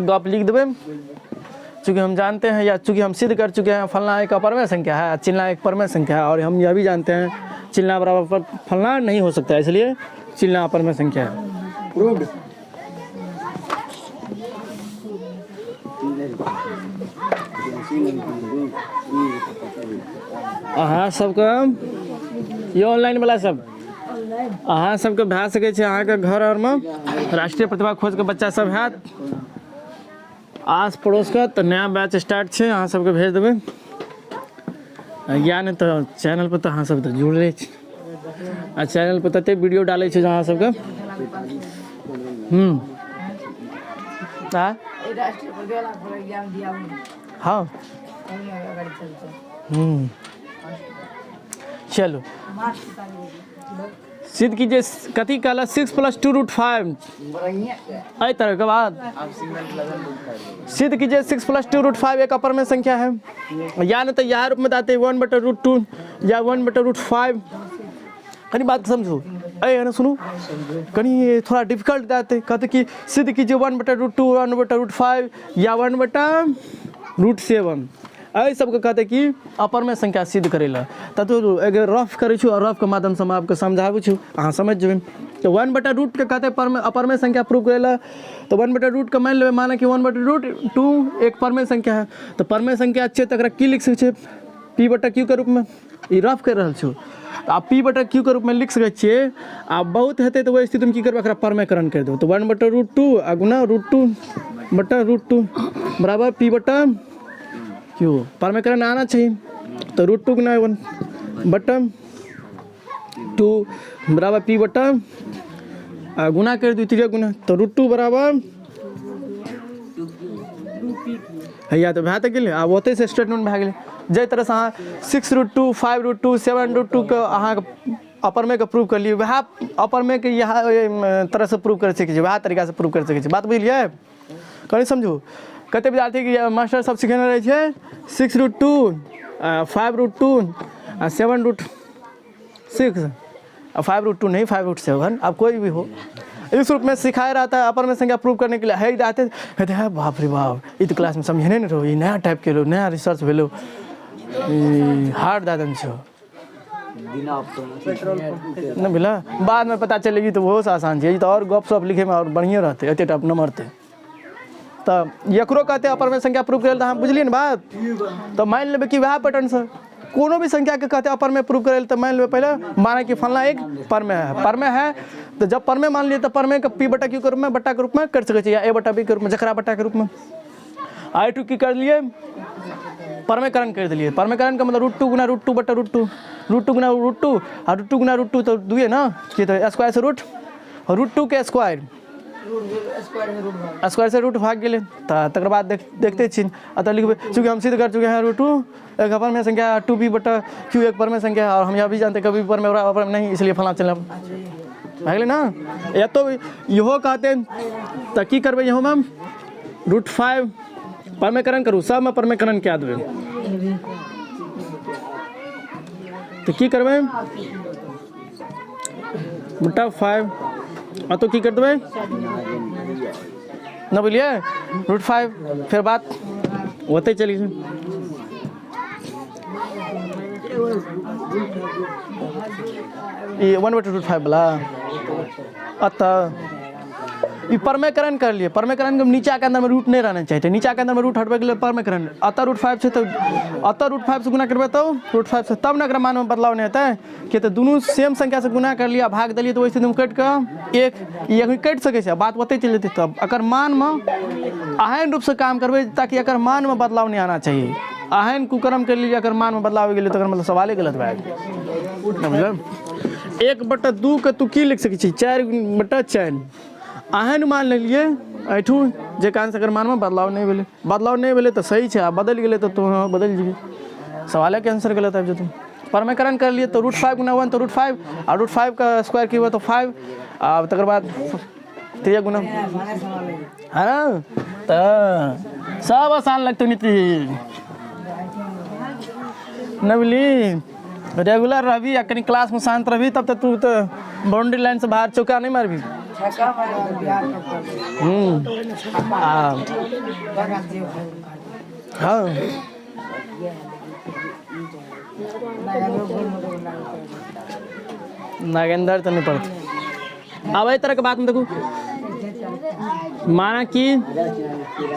गप लिख देबे चूँकि हम जानते हैं या चूँकि हम सिद्ध कर चुके हैं फलना एक अपर में संख्या है चिलना एक पर में संख्या है और हम यह भी जानते हैं चिलना बराबर फलना नहीं हो सकता इसलिए चिलना अपर में संख्या है प्रूव्ड अहाँ सबके ये ऑनलाइन वाला सब अहाँ सबके भए सकै छै अहाँके घर और में राष्ट्रीय प्रतिभा खोज के बच्चा सब हैत आस पड़ोस का तो नया बैच स्टार्ट है अहाँ सबके भेज देबै या नहीं तो चैनल पर तो अहाँ सब तो जुड़ रहे आ चैनल पर तते वीडियो डाले छै अहाँ सबके हाँ चलो सिद्ध कीजिए कथी कहला 6 + 2 √5 आई तरह के बाद सिद्ध कीजिए 6 + 2 √5 एक अपर में संख्या है या नहीं तो यह रूप में दाते 1/√2 या 1/√5 कहीं बात समझो अरे ना सुनो कहीं थोड़ा डिफिकल्ट दाते कहते कि सिद्ध कीजिए 1/√2 1/√5 या 1/√7 एहि सबके कहते कि अपर में संख्या सिद्ध करेला तो अगर रफ करै छु और रफ के माध्यम से हम आपके समझाबू छु अहाँ समझ जेबै तो 1/√2 के कहते अपर में संख्या प्रूव करेला तो 1/√2 के मान लेबै माने कि 1/√2 एक पर में संख्या है तो पर में संख्या अच्छे तक की लिख सकै छै p/q के रूप में ई रफ कर रहल छु आप p/q के रूप में लिख सकै छियै आ बहुत हेतै तो ओहि स्थिति में की करबै एकरा परमेकरण कर देबै तो 1/√2 आ गुना √2/√2 बराबर p/q परमेकरण आना चाहिए तो √2 गुना 1/2 बराबर p/, गुना कर दू तीसरे गुना तो √2 बराबर हैया तो भए तऽ गेलै आब ओतै से स्टेटमेंट भए गेलै जाहि तरह से अहाँ 6√2 5√2 7√2 के अहाँ अपर में के प्रूव कर लियै वएह अपर में के यह तरह से प्रूव कर सकै छी वएह तरीका से प्रूव कर सकै छी बात बुझलियै कनि समझू कते विद्यार्थी के मास्टर सब सिखेने रहे छै 6√2 5√2 7√6 5√2 नहीं 5√7 अब कोई भी हो इस रूप में सिखाया रहता है अपर में संख्या प्रूव करने के लिए है जाते कहते हैं बाप रे बाप ये तो क्लास में समझे नहीं रहो ये नया टाइप के लो नया रिसर्च भेलो हार्ड दादन छो नहीं मिला बाद में पता चलेगी तो बहुत आसान है तो और गप सप लिखे में और बढ़िया रहते एते टाइप न मरते तो एकरो कहते अपर में संख्या प्रूव करे हम बुझलिए ना बात तो मान लेबे कि वह पैटर्न से कोनो भी संख्या के कहते अपर में प्रूव करे तो मान लेबे पहले माने कि फलना एक पर में है तो जब पर में मान लिए तो पर में p/q के रूप में बट्टा के रूप में कर सके या a/b के रूप में जकरा बट्टा के रूप में i2 की कर लिए परमेकरण कर दिए परमेकरण का मतलब √2 गुना √2/√2 √2 गुना √2 और √2 गुना √2 तो दुए ना कि तो स्क्वायर से रूट और √2 के स्क्वायर से रूट भाग गए तक बाद देखते छी अतः लिखबे चूँकि हम सिद्ध कर चुके हैं √2 एक अपर में संख्या 2p/q एक पर में संख्या है और हम यह भी जानते कभी पर में अपर में नहीं इसलिए फलना चलना भागले ना या तो इहो कहते तो की करबे यहाँ मैम √5 परमेकरण करूँ सब में परमेकरण क्या देवे तो की करबे √5 तो की कर देवे ना बोलिए √5 फिर बात होते चली ये 1/√5 वाला अतः ये परमेकरण कर लिए। परमेकरण के नीचा के अंदर में रूट नहीं रहना चाहिए। नीचा के अंदर में रूट हटबे के लिए परमेकरण अतः रूट 5 से तो अतः रूट 5 से गुना करबे तो रूट 5 से तब ना अगर मान में बदलाव नहीं होता है कि तो दोनों सेम संख्या से गुना कर लिया भाग दिलिए तो वैसे तुम कट कर एक कट सके छे बात होते चल जेतै। तब अगर मान में अहन रूप से काम करबे ताकि अगर मान में बदलाव नहीं आना चाहिए। अहन कुकर्म के लिए अगर मान में बदलाव गेलै तो अगर मतलब सवाले गलत भए गेलै। मतलब 1/2 के तू की लिख सकै छी 4/4 अहन मान लेलिए एठू जे कारण से अगर मान में बदलाव नहीं भेलै तो सही है। आ बदल गेलै तो तू बदल जीबी सवाले के आंसर गलत आबि जेतौ। परमेकरण कर लिए तो रूट 5 गुना 1 तो रूट 5 और रूट 5 का स्क्वायर की हुआ तो 5 और तकर बाद 3 गुना है ना तो सब आसान लगते नीति नबली रेगुलर रही या कहीं क्लास में शांत रही तब तक तू तो बाउंड्री लाइन से बाहर चौका नहीं मारबी। हाँ नागेंद्र तो नहीं पड़ता। अब इस तरह की बात में देखो माना कि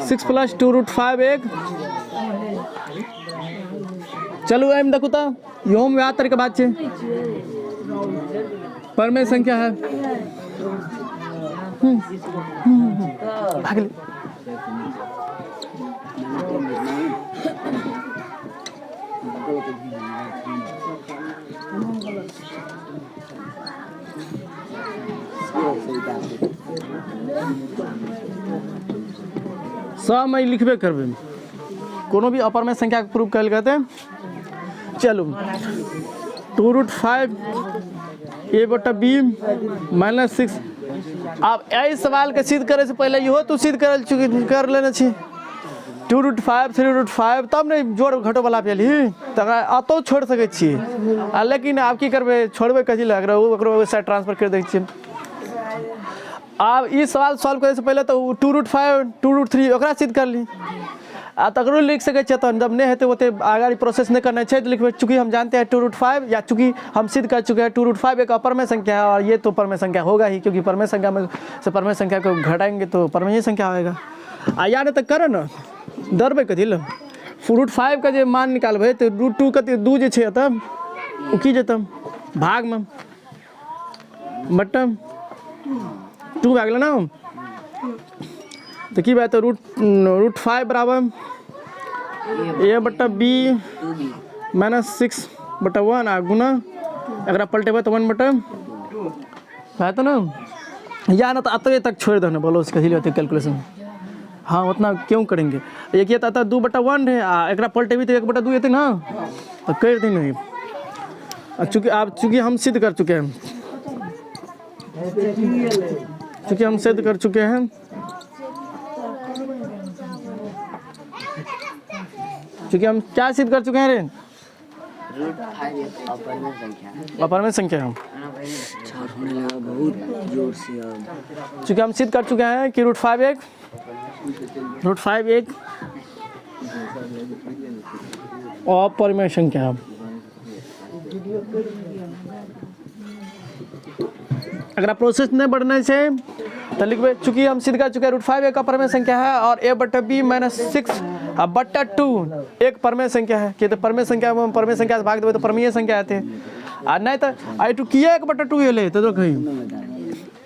6 + 2 रूट 5 एक चलो एम देखो तो यो में तरह के बात है परमेय संख्या है भागले सब मैं लिखबे करबे कोनो भी अपर में संख्या के प्रूफ कल कहते हैं। चलो 2 रूट 5 a/b -6 अब यही सवाल के सिद्ध करे से पहले इहो तू सिद्ध कर लेना छी 2 रूट 5 3 रूट 5 तब नहीं जोड़ घटो वाला पेली तो अतो छोड़ सके छी। लेकिन आप की करबे छोड़बे कथी लग रहा ओकरो साइड ट्रांसफर कर दै छी। अब ई सवाल सॉल्व करे से पहले तो 2 रूट 5 2 रूट 3 ओकरा सिद्ध कर ली आ तकरो लिख सके छे। तो जब नहीं हेते ओते आगे प्रोसेस नहीं करना चाहिए तो लिखबे चूंकि हम जानते हैं 2 रूट 5 या चूंकि हम सिद्ध कर चुके हैं 2 रूट 5 एक अपर में संख्या है और ये तो परमेय संख्या होगा ही क्योंकि परमेय संख्या में से परमेय संख्या को घटाएंगे तो परमेय संख्या होगा। आ याद तक करे ना डरबे कथी ल रूट 5 का जे मान निकालबे तो रूट 2 कते 2 जे छे तब उ की जेतम भाग में बटम 2 भाग ना तो की बात है रूट 5 बराबर a/b -6/1 आ गुना अगर पलटेबे तो 1/2 है तो ना या ना तो अतवे तक छोड़ दो ना बोलो उसका हिल कैलकुलेशन। हाँ उतना क्यों करेंगे एक ये तो 2/1 है एक पलटेबी तो 1/2 येते ना तो कर दी नहीं। चूँकि हम सिद्ध कर चुके हैं क्योंकि हम क्या सिद्ध कर चुके हैं रे अपर में संख्या हम बहुत जोर से चूँकि हम सिद्ध कर चुके हैं कि रूट 5 एक अपरिमेय संख्या अगर प्रोसेस नहीं बढ़ना है तो लिखबे चूंकि हम सिद्ध कर चुके हैं रूट 5 एक अपरिमेय संख्या है और a/b -6/2 एक परमेय संख्या है कि तो परमेय संख्या में परमेय संख्या से भाग देवे तो परमेय संख्या आते आ नहीं तो I2 किया 1/2 हेले तो कहीं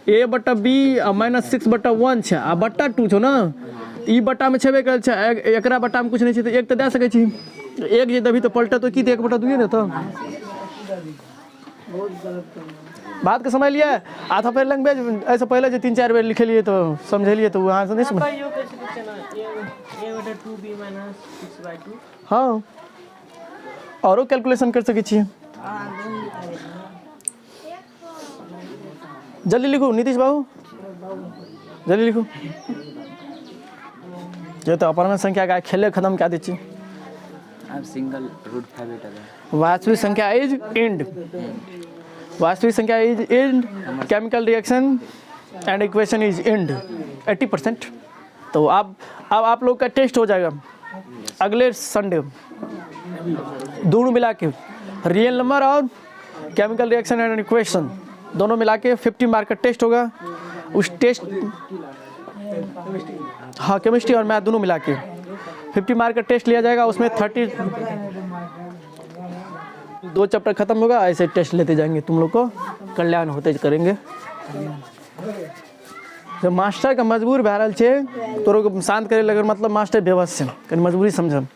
a/b -6/1 छे आ /2 छो ना ई बट्टा में छेबे करल छे एकरा बट्टा में कुछ नहीं छे तो एक तो दे सके छी एक जे दभी तो पलटे तो की 1/2 ने तो बात के समझ लिया आधा फिर लैंग्वेज ऐसे पहले जो 3-4 बार लिखे लिए तो समझ लिए तो वहाँ से नहीं समझ। हाँ और कैलकुलेशन कर सके छी जल्दी लिखो नीतीश बाबू जल्दी लिखो ये तो अपर में संख्या का खेले खत्म क्या दी अब सिंगल रूट 5 वास्तविक संख्या इज एंड वास्तविक संख्या is and chemical reaction and equation is and 80%। तो अब आप लोग का टेस्ट हो जाएगा अगले संडे दोनों मिला के रियल नंबर और केमिकल रिएक्शन एंड इक्वेशन दोनों मिला के 50 मार्क का टेस्ट होगा उस टेस्ट, हाँ केमिस्ट्री और मैथ दोनों मिला के 50 मार्क का टेस्ट लिया जाएगा। उसमें 30 2 चैप्टर खत्म होगा, ऐसे टेस्ट लेते जाएंगे, तुम लोग को कल्याण होते करेंगे। जब मास्टर का मजबूर भए रहल छे तोरो को शांत करे लगे, मतलब मास्टर बेबस है, कहीं मजबूरी समझम।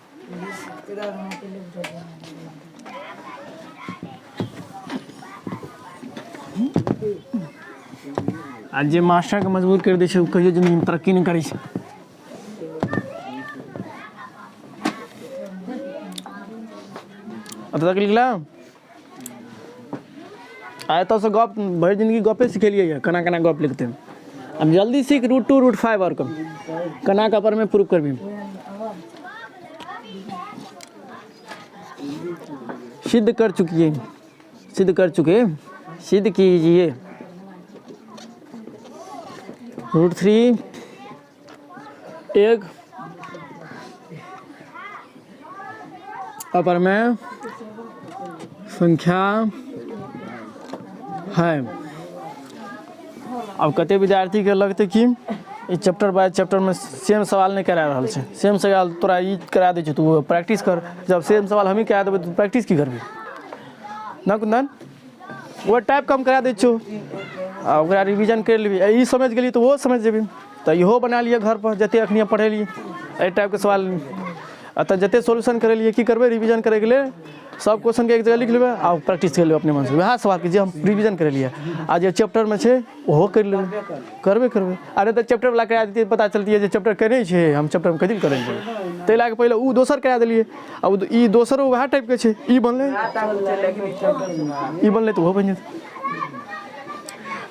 आज जे मास्टर के मजबूर कर दै छै ओ कहियो जिंदगी में तरक्की नहीं करै छै। अब तक लिखला आए तो से गप भरि जिंदगी गपे सिखेलिए है, कना कना गप लिखते हैं। अब जल्दी सीख √2 √5 और कम कना का पर में प्रूफ कर भी सिद्ध कर चुकिए, सिद्ध कर चुके, सिद्ध कीजिए। √3 एक अपर में संख्या है। अब कते विद्यार्थी के लगते कि ई चैप्टर बाय चैप्टर में सेम सवाल नहीं करा रहल छै, सेम सवाल तोरा ई करा दै छै, तू प्रैक्टिस कर। जब सेम सवाल हम ही करा देबै तो प्रैक्टिस की करबी ना कुंदन? वो टाइप कम करा दै छो आ ओकरा रिवीजन कर लेबी। ई समझ गेली तो वो समझ जेबी, तो इहो बना लिया घर पर जते अखनी पढ़ेलिए एहि टाइप के सवाल। तो जते सोल्यूशन करे लिए की करबे, रिवीजन करे के लिए सब क्वेश्चन के एक जगह लिख लेबै आ प्रैक्टिस कर लेबै अपने मन से। वह सवाल के जे हम रिवीजन करे लिए आ जे चैप्टर में छे ओहो कर लेबै, करबे करबे। अरे तो चैप्टर वाला करा देतिए पता चलती है जे चैप्टर करे छे, हम चैप्टर में कथी करेंगे, तै लाके पहले उ दोसर करा देलिए। अब ई दोसरो वह टाइप के छे, ई बनले, ई बनले तो वो बन जेतै।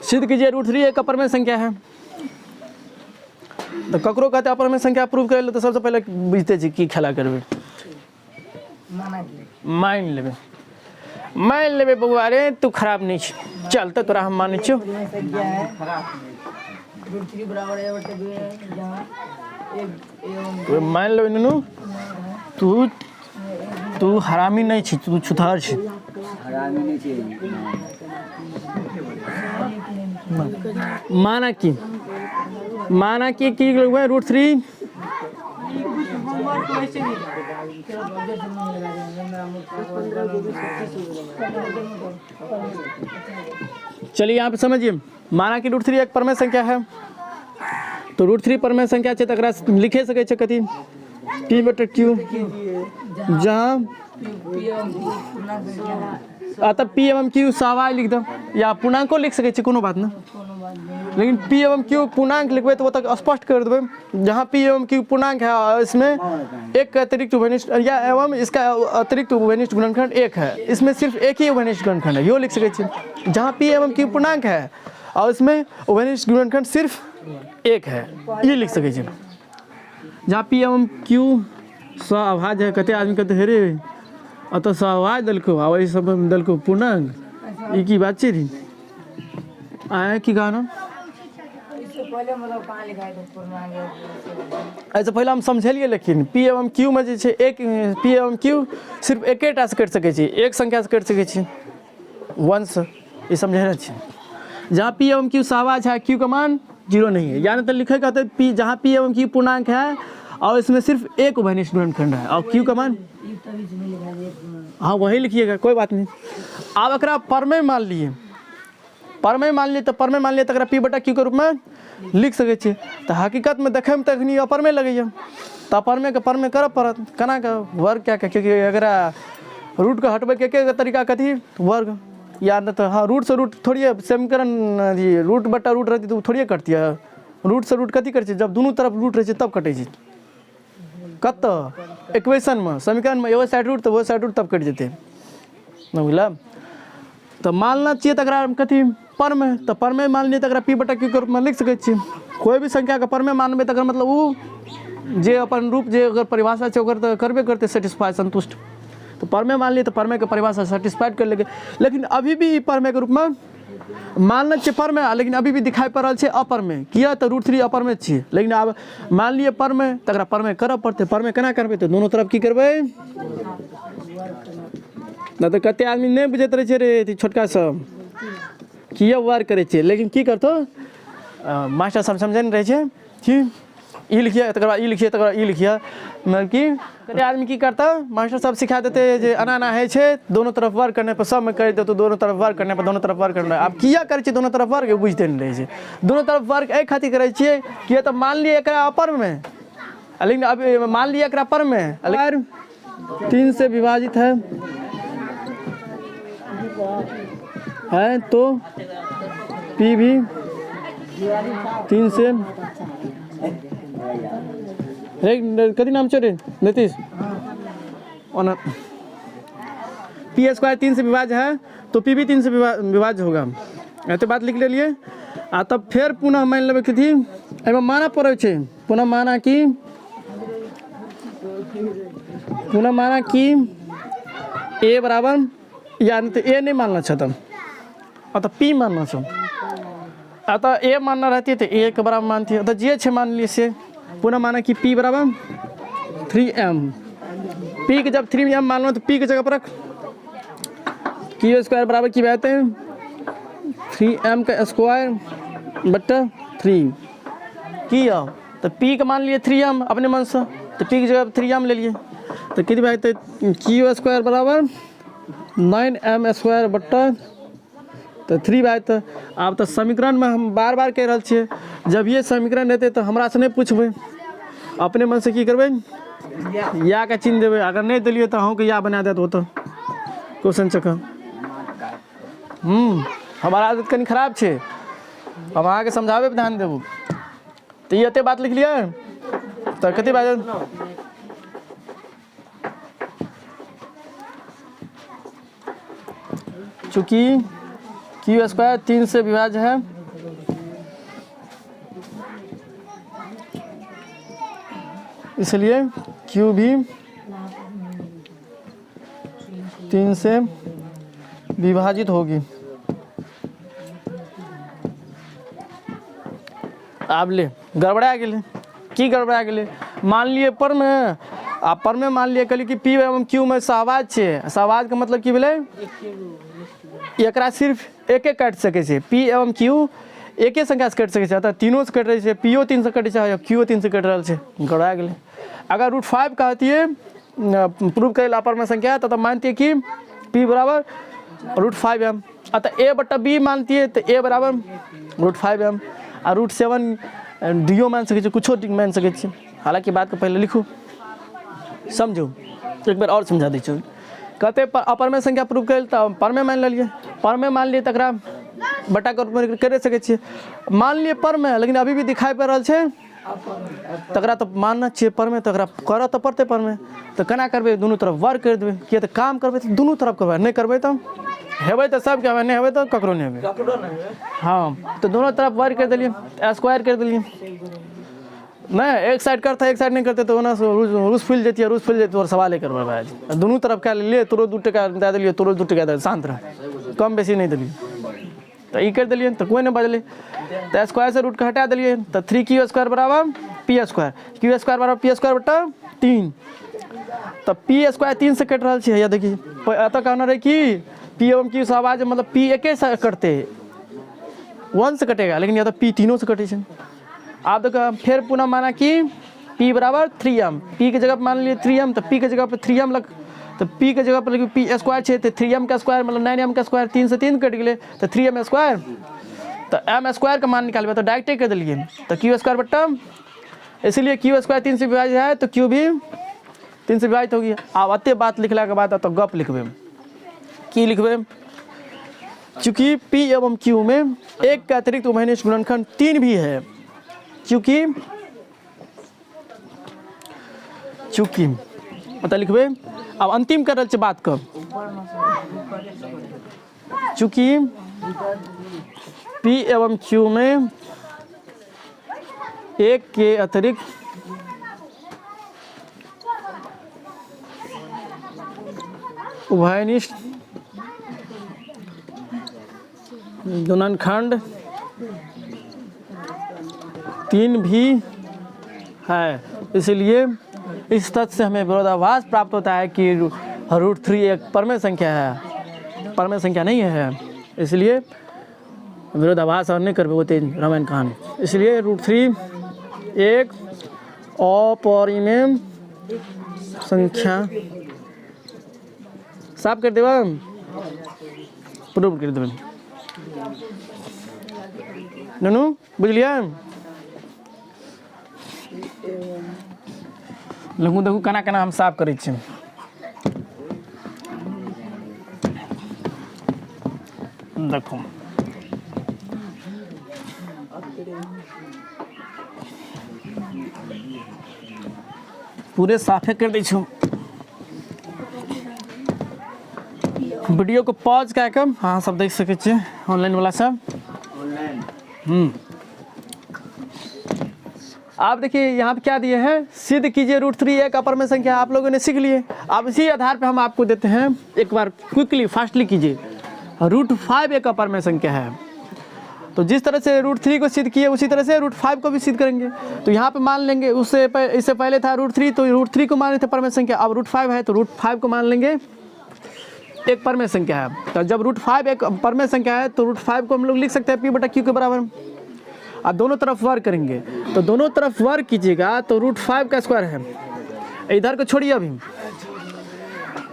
सिद्ध कीजिए √3 एक अपर में संख्या है। तो ककरो कहते अपर में संख्या प्रूव करे ले तो सबसे पहले बुझते छी की खेला करबे, मान लेबे, मान लेबे बउआ रे तू खराब नहीं छ, चल तो तोरा हम माने छो। तो मान लेबे ननू तू हरामी नहीं छी, तू छुथार छी। हरामी नहीं चाहिए। माना कि हुआ √3 चलिए यहाँ पे समझिए। माना कि √3 एक परमेय संख्या है, तो √3 परमेय संख्या छै तकरा लिखे सके छै कथी P/Q, जहाँ तब P एवं Q सवाई लिख दो या पूर्णांको लिख सके छी, कोनो बात ना। लेकिन P एवं Q पूर्णांक लिखबे तो वो तक स्पष्ट कर देवे। जहाँ P एवं Q पूर्णांक है इसमें एक अतिरिक्त उभयनिष्ठ या एवं इसका अतिरिक्त उभयनिष्ठ गुणनखंड 1 है, इसमें सिर्फ एक ही उभयनिष्ठ गुणनखंड है, यो लिख सके छी। जहाँ P एवं Q पूर्णांक है और इसमें उभयनिष्ठ गुणनखंड सिर्फ 1 है, ये लिख सके छी। जहाँ P एवं Q स्वाभाज है, कते आदमी कहते हेरे अत स्वाभाज दलको आ वही सब दलको पूर्णांक, ये की बात छी आया की गाना ऐसे पहले हम समझलिए। लेकिन P एवं Q में जे छै एक P एवं Q सिर्फ एकेटा से कट सके छी, एक संख्या से कट सके छी 1 से, ये समझना छी। जहाँ P एवं Q सहवाज है, Q का मान 0 नहीं है, यानी तो लिखे कहते P जहाँ P एवं Q पूर्णांक है और इसमें सिर्फ एक उभयनिष्ठ गुणनखंड है और Q का मान, हाँ वही लिखिएगा, कोई बात नहीं। अब अगर परमेय मान लिए, परमेय मान लिए तो परमेय मान लिए तो अगर P/Q के रूप में लिख सके छी। तो हकीकत में देखे में तखनी अपरमेय लगे, तो अपरमेय के परमेय करब पड़त, कना का वर्ग क्या, क्योंकि अगर रूट का हटबे के तरीका कथी वर्ग, या न तो हाँ रूट से रूट थोड़ी समीकरण जी √/रूट रहती तो थोड़ी कटती है। रूट से रूट कथी कर, जब दोनों तरफ रूट रहे तब कटे, कत इक्वेशन में समीकरण में वो साइड रूट तो वो साइड रूट तब कट जेते न बुझल। तो मानना चाहिए तक कथी परमेय, तो परमेय मान लिए तक P/Q के रूप में लिख सके छी। कोई भी संख्या का परमेय मानबे तक मतलब वो जे अपन रूप जे अगर परिभाषा छै ओकर तो करबे करते सेटिस्फाई संतुष्ट। तो परमेय मान लिए तो परमेय के परिभाषा सेटिस्फाइड कर लेंगे। लेकिन अभी भी परमेय के रूप में मानना चाहिए परमेय, लेकिन अभी भी दिखाई पड़ रहा है अपरमेय, किया तो √3 अपरमेय छे। लेकिन अब मान लिए परमेय तक परमेय करब पड़ते, परमेय केना करबे तो दोनों तरफ की करबे ना। तो कते आदमी नहीं बुझत रहे रे छोटका सब किया वार करे छे, लेकिन की करतो मास्टर सब समझे नहीं रहे छे ठीक ई लिखिए तक ई लिखिए तक ई लिखिए मतलब कि कई आदमी की करता मास्टर सब सिखा देते जे अना है छे दोनों तरफ वर्क करने पर सब में कर दे तो दोनों तरफ वर्क करने पर दोनों तरफ वर्क करना आप किया करे छे दोनों तरफ वर्क बुझते नहीं रहे छे दोनों तरफ वर्क एक खातिर करे छे कि तो मान लिए एकरा अपर में लेकिन अब मान लिया एकरा पर में 3 से विभाजित है तो पी भी 3 से कभी नाम चोरे नीतीश पी स्क्वायर 3 से विभाज्य है तो पी भी 3 से विभाज्य होगा ऐसे बात लिख लिए आ तब फिर पुनः मान लेवे कि थी माना पड़े छे पुनः माना कि ए बराबर या नहीं तो ए नहीं मानना था तब अतः पी मानना छो अतः ए मानना रहती है तो ए के बराबर मानती है अतः जे छे मान लीजिए पुनः माना कि पी बराबर 3m पी के जब 3m मान लो तो पी की जगह पर रख क्यू स्क्वायर बराबर की बात है 3m का स्क्वायर बट्टा 3 किया तो पी का मान लिए 3m अपने मन से तो पी की जगह 3m ले लिए तो कितनी बात है क्यू स्क्वायर बराबर 9m स्क्वायर बट्टा तो 3 बात आप तो समीकरण में हम बार बार कह रहे छे जब ये समीकरण रहते तो हमरा से नहीं पूछबे अपने मन से की करबे या का चिन्ह देवे अगर नहीं दिलिए तो अहूँ के या बना देत हो तो क्वेश्चन चक्कर हमारा आदत कनी खराब छे हम अहाँ के समझावे पे ध्यान देबू तो ये एते बात लिख लिया तो कते बात चूँकि क्यू स्क्वायर 3 से विभाज्य है इसलिए क्यू भी 3 से विभाजित होगी आप ले गड़बड़ा गेले की गड़बड़ा गेले मान लिए पर में आ पर में मान लिए कहली कि पी एवं क्यू में सहवाज छे सहवाज का मतलब की भेलै एकरा सिर्फ एक काट सके छे पी एवं क्यू एके संख्या से कट सके छे अतः तीनों से कट रही है पीओ 3 से कटे छे क्यूओ 3 से कट रहा है गड़ा गेले अगर √5 कहती है प्रूव करे अपर में संख्या तो मानती है कि पी बराबर √5m अतः ए बट्टा बी मानती है तो ए बराबर √5m और √7 डीओ मान सके कुछ मान सके हालांकि बात को पहले लिखो समझो एक बार और समझा दीजिए कहते अपर में संख्या प्रूव कर तो पर में मान लिए पर में मान लिए तकरा बटा कर सके मान लिए पर में लेकिन अभी भी दिखाई पड़ रहा है तकरा तो मानना चाहिए पर में तकरा कर तो पड़ते पर में तो केना करबे दोनों तरफ वर्क कर देवे किया तो काम करबे तो दोनों तरफ करबे नहीं करबे तो हेबे तो सब के नहीं हेबे तो ककरो नहीं हेबे हाँ तो दोनों तरफ वर्क कर दिलिए स्क्वायर कर दिलिए नहीं एक साइड करता एक साइड नहीं करते तो ना रूस फूल जाती है रूस फूल जाती है और सवाल करबे भाई दोनों तरफ क्या ले तोरो 2 टका दे दिलिए तोरो 2 टका दे शांत रह कम बेसी नहीं दिलिए तो ये कर दिलिए तो कोई नहीं बदले तो स्क्वायर से रूट का हटा दिलिए तो 3q स्क्वायर बराबर पी स्क्वायर क्यू स्क्वायर बराबर पी स्क्वायर बटा 3 तो पी स्क्वायर 3 से कट रहा है या देखिए अतः कहना रहे कि पी एवं क्यू से आवाज मतलब पी एके से कटते 1 से कटेगा लेकिन या तो पी तीनों से कटे आप देखो फिर पुनः माना कि पी बराबर 3m पी की जगह पर मान लिए 3m तो पी की जगह पर 3m लग तो पी की जगह पर पी स्क्वायर छे तो 3m का स्क्वायर मतलब 9m का स्क्वायर 3 से 3 कट गए तो 3m स्क्वायर तो m स्क्वायर का मान निकालबे तो डायरेक्ट कर दिलिए तो क्यू स्क्वायर बट्टा इसलिए क्यू स्क्वायर 3 से विभाजित है तो क्यू भी 3 से विभाजित होगी अब अत्ते बात लिखला के बाद तो गप लिखबे की लिखबे चूँकि पी एवं क्यू में एक का अतिरिक्त उभयनिष्ठ गुणनखंड 3 भी है चूँकि मतलब लिखबे अब अंतिम कर रहे बात का चूँकि पी एवं क्यू में एक के अतिरिक्त उभयनिष्ठ गुणनखंड 3 भी है इसलिए इस तथ्य से हमें विरोधाभास प्राप्त होता है कि √3 एक परमेय संख्या है परमेय संख्या नहीं है इसलिए विरोधाभास और नहीं कर पाओगे तेज रामायण कहानी। इसलिए √3 एक अपरिमेय संख्या साफ कर देवा प्रूव कर देवे ननू बुझलिए। लगू देखू केना केना हम साफ करै छी। देखो पूरे साफे कर दै छू। वीडियो को पॉज कऽ के हाँ सब देख सकै छी ऑनलाइन वाला सब। आप देखिए यहाँ पे क्या दिए हैं, सिद्ध कीजिए √3 एक अपरिमेय संख्या। आप लोगों ने सीख लिए। अब इसी आधार पे हम आपको देते हैं, एक बार क्विकली फास्टली कीजिए। √5 एक अपरिमेय संख्या है, तो जिस तरह से √3 को सिद्ध किए उसी तरह से √5 को भी सिद्ध करेंगे। तो यहाँ पे मान लेंगे इससे पहले था √3, तो √3 को मान लेते परमेय संख्या। अब √5 है तो √5 को मान लेंगे एक परमेय संख्या है। तो जब √5 एक परमेय संख्या है तो √5 को हम लोग लिख सकते हैं P/Q के बराबर। अब दोनों तरफ वर्ग करेंगे, तो दोनों तरफ वर्ग कीजिएगा तो √5 का स्क्वायर है। इधर को छोड़िए अभी,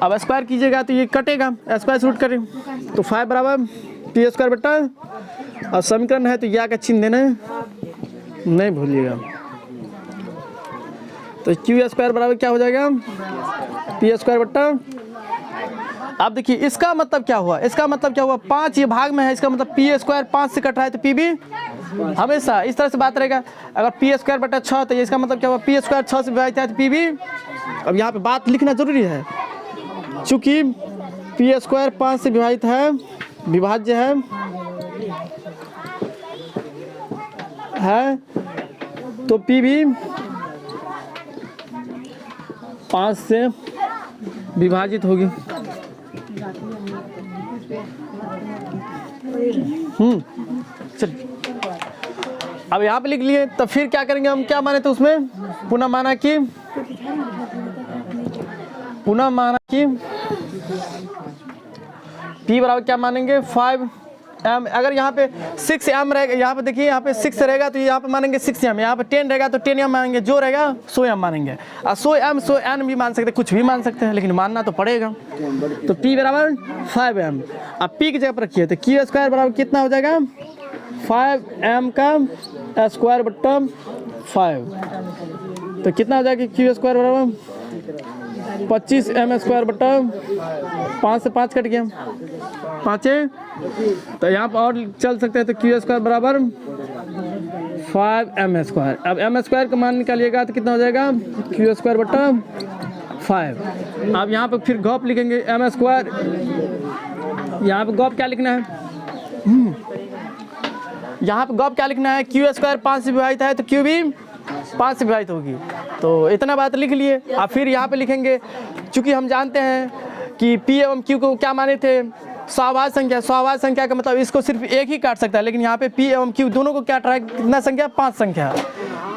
अब स्क्वायर कीजिएगा तो ये कटेगा, स्क्वायर से रूट करें तो 5 बराबर P² बटा, और समीकरण है तो या का चिन्ह देना नहीं भूलिएगा। तो Q² बराबर क्या हो जाएगा P² बटा। अब देखिए इसका मतलब क्या हुआ, इसका मतलब क्या हुआ 5 ये भाग में है, इसका मतलब P² 5 से कट रहा है तो P भी हमेशा इस तरह से बात रहेगा। अगर P² बटा 6 तो इसका मतलब क्या हुआ P² 6 से विभाजित है तो P भी। अब यहाँ पे बात लिखना जरूरी है, चूंकि P² 5 से विभाजित है, विभाज्य है तो P भी 5 से विभाजित होगी। चल अब यहाँ पे लिख लिए, तो फिर क्या करेंगे हम, क्या माने थे उसमें, पुनः माना कि P बराबर क्या मानेंगे 5m। अगर यहाँ पे 6m रहेगा, यहाँ पे देखिए यहाँ पे 6 रहेगा तो यहाँ पे मानेंगे 6m, यहाँ पे 10 रहेगा तो 10m मानेंगे, जो रहेगा 100m मानेंगे। और 100m 100n भी मान सकते, कुछ भी मान सकते हैं, लेकिन मानना तो पड़ेगा। तो P बराबर 5m। अब P की जगह पर रखिए तो Q² बराबर कितना हो जाएगा 5m का स्क्वायर बट्टा 5। तो कितना हो जाएगा Q² बराबर 25m² बट्टा 5 से 5 कट गया 5 है। तो यहाँ पर और चल सकते हैं, तो Q² बराबर 5m²। अब m² का मान निकालिएगा तो कितना हो जाएगा Q² बट्टा 5। अब यहाँ पर फिर गॉप लिखेंगे m²। यहाँ पे गॉप क्या लिखना है, यहाँ पे गॉप क्या लिखना है, Q² 5 से विभाजित है तो Q भी 5 से विभाजित होगी। तो इतना बात लिख लिए। अब फिर यहाँ पे लिखेंगे, चूंकि हम जानते हैं कि P एवं Q को क्या माने थे, स्वाभाविक संख्या। स्वाभाविक संख्या का मतलब इसको सिर्फ एक ही काट सकता है, लेकिन यहाँ पे P एवं Q दोनों को काट रहा है कितना संख्या 5 संख्या,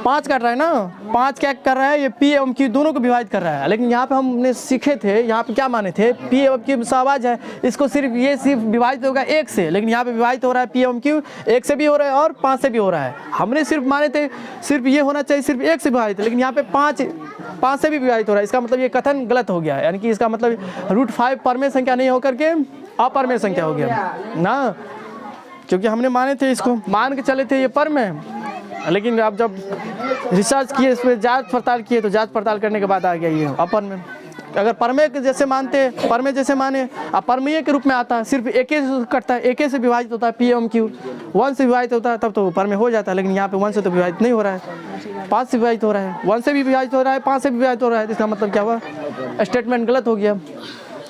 5 काट रहा है ना, 5 क्या कर रहा है ये P एवं Q दोनों को विभाजित कर रहा है। लेकिन यहाँ पे हमने सीखे थे, यहाँ पे क्या माने थे P एवं Q स्वाभाविक है, इसको सिर्फ विभाजित होगा 1 से, लेकिन यहाँ पे विभाजित हो रहा है P एवं Q 1 से भी हो रहा है और 5 से भी हो रहा है। हमने सिर्फ माने थे सिर्फ ये होना चाहिए सिर्फ 1 से विभाजित, लेकिन यहाँ पे 5 से भी विभाजित हो रहा है। इसका मतलब ये कथन गलत हो गया है, यानी कि इसका मतलब √5 परमेय संख्या नहीं होकर के अपरमेय संख्या हो गया ना, क्योंकि हमने माने थे, इसको मान के चले थे ये परमेय। लेकिन अब जब रिसर्च किए, इस पर जांच पड़ताल किए, तो जांच पड़ताल करने के बाद आ गया ये अपरमेय। अगर परमेय जैसे मानते, परमेय जैसे माने, अब परमेय के रूप में आता है, सिर्फ 1 से कटता है, 1 से विभाजित होता है P एवं Q, 1 से विभाजित होता है तब तो परमेय हो जाता है। लेकिन यहाँ पे 1 से तो विभाजित नहीं हो रहा है, 5 से विभाजित हो रहा है, 1 से भी विभाजित हो रहा है, 5 से भी विभाजित हो रहा है। इसका मतलब क्या हुआ, स्टेटमेंट गलत हो गया,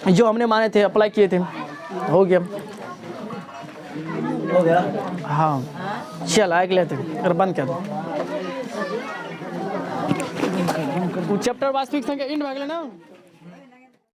जो हमने माने थे अप्लाई किए थे हो गया। हाँ चल आगे लेते, अगर बंद कर दो चैप्टर वास्तविक संख्या इंड भाग लेना।